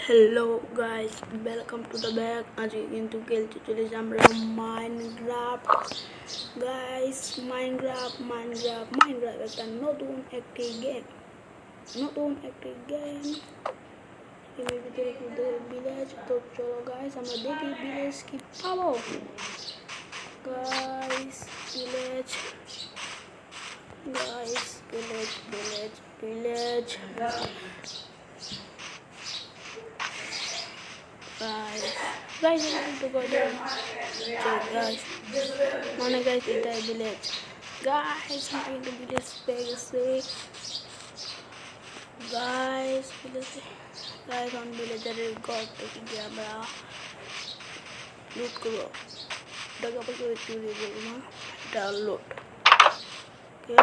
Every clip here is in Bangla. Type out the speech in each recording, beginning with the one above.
Hello guys, welcome to the back. আজকে কিন্তু খেলতে চলেছি আমরা মাইনক্রাফট গাইস। মাইনক্রাফট একটা নতুন একটি গেম। এর ভিতরে কিন্তু ভিলেজ। তো চলো গাইস আমরা দেখি ভিলেজ কি পাবো। Guys village guys to go there. So guys it's a village. Guys I'm in the village space. Guys on villager got to আমরা লুট করব। টাকা পয়সা চুরি করব না, এটা লুট। ওকে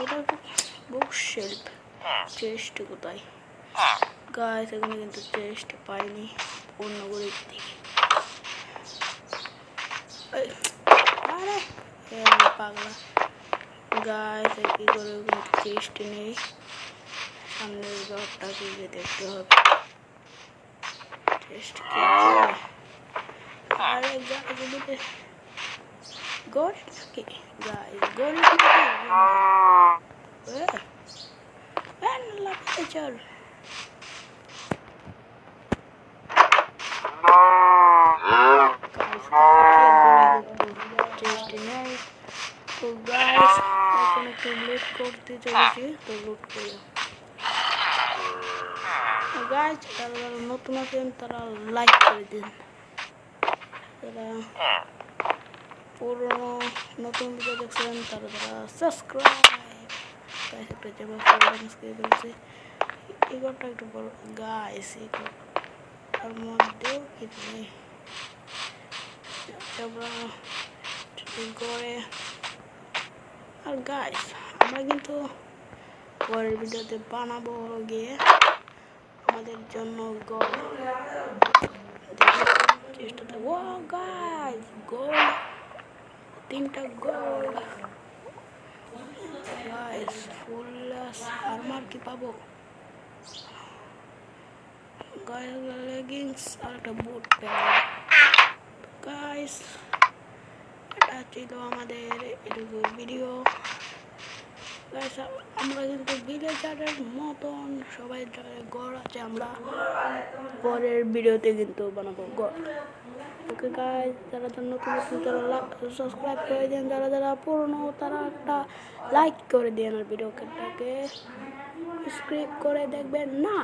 এটা বুক শেলফ চেস্ট কোথায় গাইস? এখানে কিন্তু চেস্ট পাইনি অন্য গরিব থেকে। আরে পাগলা গাইস কি করে কিন্তু চেস্ট নেই। সামনের ঘরটাকে গিয়ে দেখতে হবে চেস্ট কি। আরে গাইস গরিব নাকি চল তো গাইস এখন একটু লুট করতে চলেছি। তো লুট করি গাইস, যারা নতুন আছেন তারা লাইক করে দিন, যারা পুরনো নতুন ভিডিও দেখছেন তারা সাবস্ক্রাইব। গাইস একটা জায়গা করেছে এই ঘরটা একটু বড় গাইস, এই ঘরটার মধ্যেও কিছু নেই। করে আর গাইস আমরা কিন্তু পরের ভিডিওতে বানাবো গিয়ে আমাদের জন্য চেষ্টাতে। ও গাইস গোল্ড, 3টা গোল্ড গাইস। ফুল আর্মার কি পাবো গাইস? লেগিংস আর একটা বুট গাইস। এটা ছিল আমাদের এটুকু ভিডিও গাইস। আমরা কিন্তু ভিলেজারের মতন সবাই ঘর আছে, আমরা পরের ভিডিওতে কিন্তু বানাবো ঘর। ওকে গাইস, যারা নতুন তারা সাবস্ক্রাইব করে দেন, যারা পুরনো তারা একটা লাইক করে দেন আর ভিডিওটাকে স্ক্রিপ্ট করে দেখবেন না।